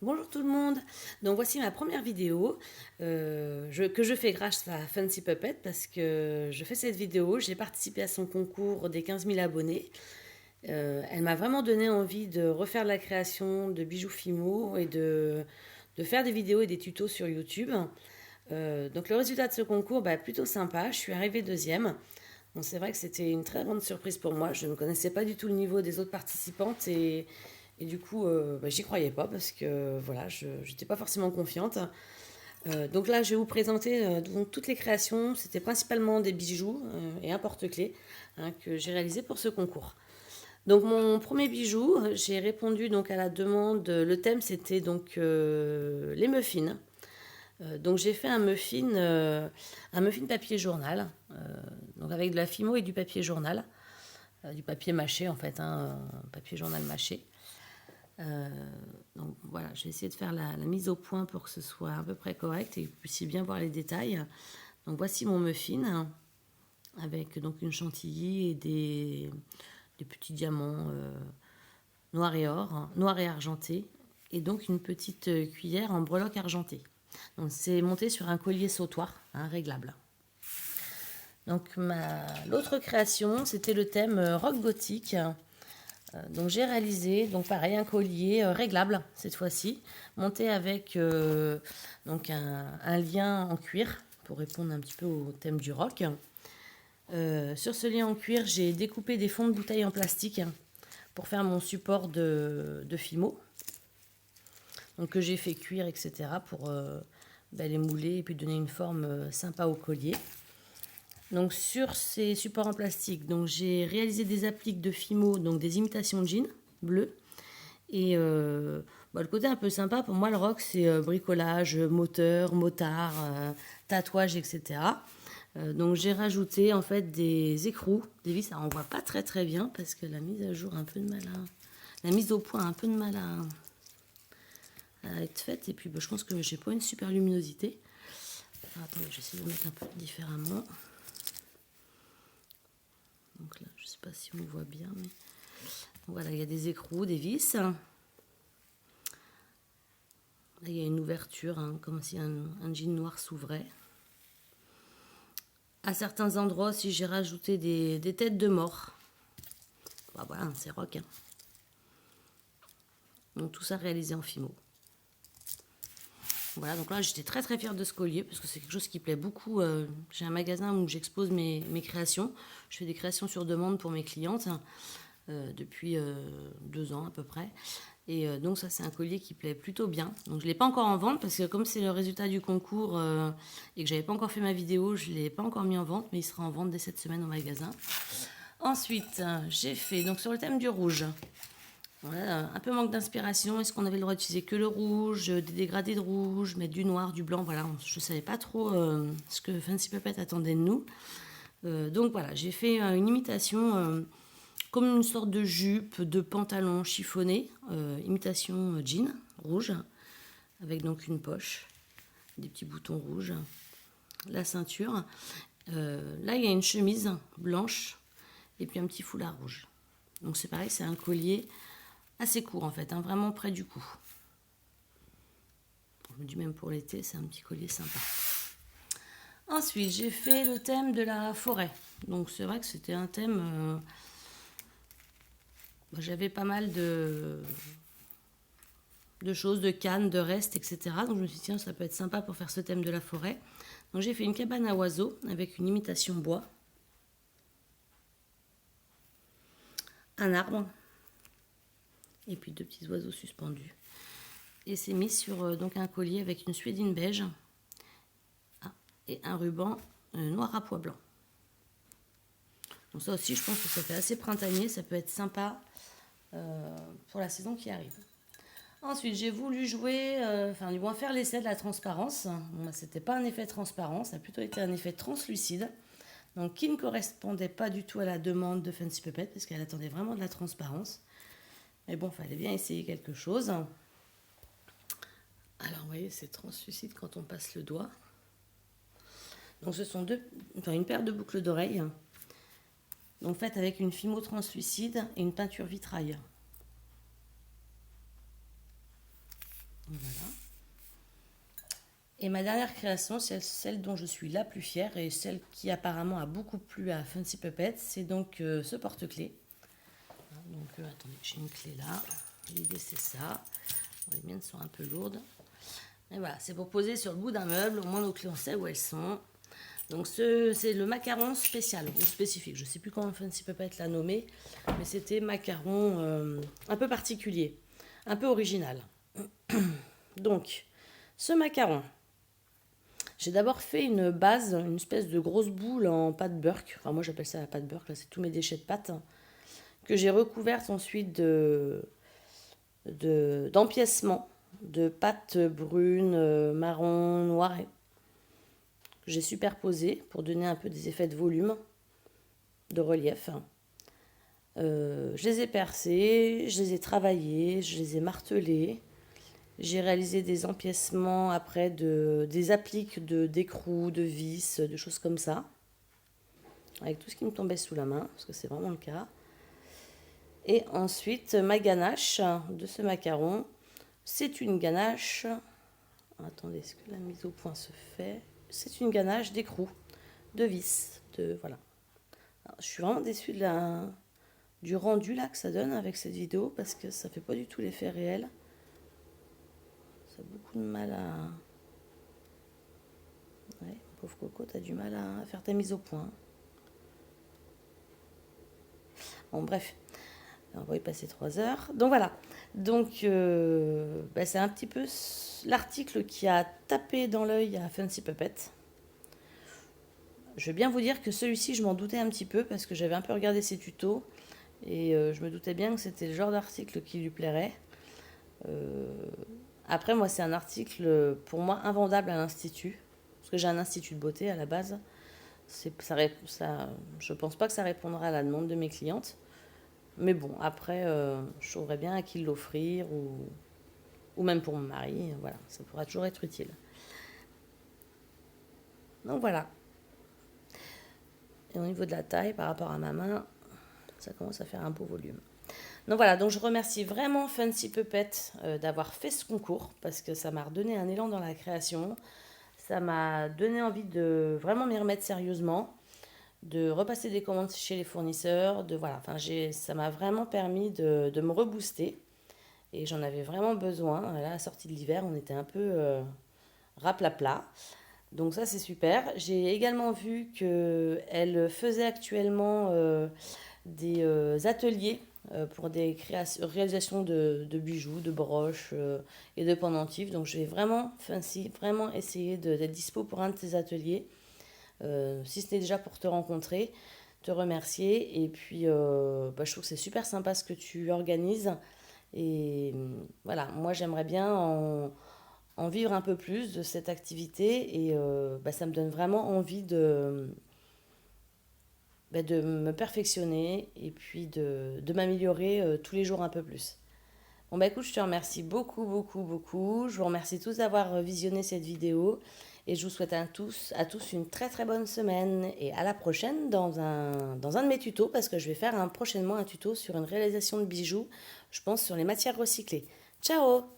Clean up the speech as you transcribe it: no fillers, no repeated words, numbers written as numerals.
Bonjour tout le monde. Donc voici ma première vidéo que je fais grâce à Fancy Puppet parce que je fais cette vidéo, j'ai participé à son concours des 15 000 abonnés. Elle m'a vraiment donné envie de refaire de la création de bijoux Fimo et de faire des vidéos et des tutos sur YouTube. Donc le résultat de ce concours, plutôt sympa, je suis arrivée deuxième. Bon, c'est vrai que c'était une très grande surprise pour moi, je ne connaissais pas du tout le niveau des autres participantes et du coup, j'y croyais pas parce que voilà, je n'étais pas forcément confiante. Donc là, je vais vous présenter donc, toutes les créations. C'était principalement des bijoux et un porte-clés que j'ai réalisé pour ce concours. Donc mon premier bijou, j'ai répondu donc à la demande. Le thème c'était donc les muffins. Donc j'ai fait un muffin papier journal, donc avec de la fimo et du papier journal, du papier mâché en fait, papier journal mâché. Euh, donc voilà, je vais essayer de faire la mise au point pour que ce soit à peu près correct et que vous puissiez bien voir les détails. Donc voici mon muffin avec donc une chantilly et des petits diamants noirs et or, noirs et argentés, et donc une petite cuillère en breloque argenté. Donc c'est monté sur un collier sautoir, réglable. Donc l'autre création, c'était le thème rock gothique. Donc j'ai réalisé, donc pareil, un collier réglable cette fois-ci, monté avec donc un lien en cuir pour répondre un petit peu au thème du rock. Sur ce lien en cuir, j'ai découpé des fonds de bouteilles en plastique pour faire mon support de Fimo, donc que j'ai fait cuire, etc. pour les mouler et puis donner une forme sympa au collier. Donc sur ces supports en plastique, donc j'ai réalisé des appliques de Fimo, donc des imitations de jeans bleues. Et le côté un peu sympa pour moi, le rock, c'est bricolage, moteur, motard, tatouage, etc. Donc j'ai rajouté en fait des écrous, des vis. Alors on voit pas très très bien parce que la mise à jour a un peu de mal la mise au point a un peu de mal à être faite. Et puis je pense que j'ai pas une super luminosité. Alors, attendez, je vais essayer de mettre un peu différemment. Donc là, je sais pas si on voit bien, mais voilà, il y a des écrous, des vis. Là, il y a une ouverture, comme si un jean noir s'ouvrait. À certains endroits aussi, j'ai rajouté des têtes de mort. Voilà, c'est rock. Donc tout ça réalisé en Fimo. Voilà, donc là j'étais très très fière de ce collier parce que c'est quelque chose qui plaît beaucoup. J'ai un magasin où j'expose mes créations. Je fais des créations sur demande pour mes clientes depuis 2 ans à peu près. Et donc ça c'est un collier qui plaît plutôt bien. Donc je ne l'ai pas encore en vente parce que comme c'est le résultat du concours et que j'avais pas encore fait ma vidéo, je ne l'ai pas encore mis en vente, mais il sera en vente dès cette semaine au magasin. Ensuite, j'ai fait donc sur le thème du rouge. Voilà, un peu manque d'inspiration. Est-ce qu'on avait le droit d'utiliser que le rouge, des dégradés de rouge, mettre du noir, du blanc. Voilà, je ne savais pas trop ce que Fancy Puppet attendait de nous. Donc voilà, j'ai fait une imitation comme une sorte de jupe, de pantalon chiffonné, imitation jean rouge, avec donc une poche, des petits boutons rouges, la ceinture. Là, il y a une chemise blanche et puis un petit foulard rouge. Donc c'est pareil, c'est un collier assez court en fait, vraiment près du cou. Je me dis même pour l'été, c'est un petit collier sympa. Ensuite, j'ai fait le thème de la forêt. Donc c'est vrai que c'était un thème... j'avais pas mal de choses, de cannes, de restes, etc. Donc je me suis dit, tiens, ça peut être sympa pour faire ce thème de la forêt. Donc j'ai fait une cabane à oiseaux avec une imitation bois. Un arbre. Et puis 2 petits oiseaux suspendus. Et c'est mis sur donc un collier avec une suédine beige et un ruban noir à pois blanc. Donc ça aussi, je pense que ça fait assez printanier, ça peut être sympa pour la saison qui arrive. Ensuite, j'ai voulu jouer, du moins faire l'essai de la transparence. Bon, c'était pas un effet transparent, ça a plutôt été un effet translucide. Donc qui ne correspondait pas du tout à la demande de Fancy Puppet, parce qu'elle attendait vraiment de la transparence. Mais bon, il fallait bien essayer quelque chose. Alors, vous voyez, c'est translucide quand on passe le doigt. Donc, ce sont une paire de boucles d'oreilles. Donc, faites avec une fimo translucide et une peinture vitrail. Voilà. Et ma dernière création, c'est celle dont je suis la plus fière et celle qui apparemment a beaucoup plu à Fancy Puppet, c'est donc ce porte-clés. Donc attendez, j'ai une clé là. L'idée c'est ça. Bon, les miennes sont un peu lourdes. Et voilà, c'est pour poser sur le bout d'un meuble, au moins nos clés on sait où elles sont. Donc c'est le macaron spécial ou spécifique. Je ne sais plus comment Fancy Puppet l'a nommé, mais c'était macaron un peu particulier, un peu original. Donc, ce macaron, j'ai d'abord fait une base, une espèce de grosse boule en pâte Burke. Enfin, moi j'appelle ça la pâte Burke, là c'est tous mes déchets de pâte. Que j'ai recouverte ensuite d'empiècements de pâte brune, marron, noire, que j'ai superposé pour donner un peu des effets de volume, de relief. Je les ai percés, je les ai travaillés, je les ai martelés. J'ai réalisé des empiècements après, des appliques d'écrous, de vis, de choses comme ça. Avec tout ce qui me tombait sous la main, parce que c'est vraiment le cas. Et ensuite, ma ganache de ce macaron, c'est une ganache... Attendez, est-ce que la mise au point se fait? C'est une ganache d'écrou, de vis, voilà. Alors, je suis vraiment déçue du rendu là que ça donne avec cette vidéo parce que ça fait pas du tout l'effet réel. Ça a beaucoup de mal à... Ouais, pauvre Coco, t'as du mal à faire ta mise au point. Bon, bref. On va y passer 3 heures. Donc voilà. Donc c'est un petit peu l'article qui a tapé dans l'œil à Fancy Puppet. Je vais bien vous dire que celui-ci, je m'en doutais un petit peu parce que j'avais un peu regardé ses tutos et je me doutais bien que c'était le genre d'article qui lui plairait. Après, moi, c'est un article pour moi invendable à l'institut parce que j'ai un institut de beauté à la base. Je pense pas que ça répondra à la demande de mes clientes. Mais bon, après, je trouverais bien à qui l'offrir ou même pour mon mari. Voilà, ça pourra toujours être utile. Donc voilà. Et au niveau de la taille, par rapport à ma main, ça commence à faire un beau volume. Donc voilà, donc je remercie vraiment Fancy Puppet d'avoir fait ce concours parce que ça m'a redonné un élan dans la création. Ça m'a donné envie de vraiment m'y remettre sérieusement, de repasser des commandes chez les fournisseurs, ça m'a vraiment permis de me rebooster et j'en avais vraiment besoin. Là, à la sortie de l'hiver, on était un peu raplapla. Donc ça, c'est super. J'ai également vu qu'elle faisait actuellement des ateliers pour des réalisations de bijoux, de broches et de pendentifs. Donc je vais vraiment essayer d'être dispo pour un de ces ateliers. Si ce n'est déjà pour te rencontrer, te remercier. Et puis, je trouve que c'est super sympa ce que tu organises. Et voilà, moi j'aimerais bien en vivre un peu plus de cette activité. Et ça me donne vraiment envie de me perfectionner et puis de m'améliorer tous les jours un peu plus. Bon écoute, je te remercie beaucoup, beaucoup, beaucoup. Je vous remercie tous d'avoir visionné cette vidéo. Et je vous souhaite à tous une très très bonne semaine et à la prochaine dans un de mes tutos parce que je vais faire prochainement un tuto sur une réalisation de bijoux, je pense sur les matières recyclées. Ciao!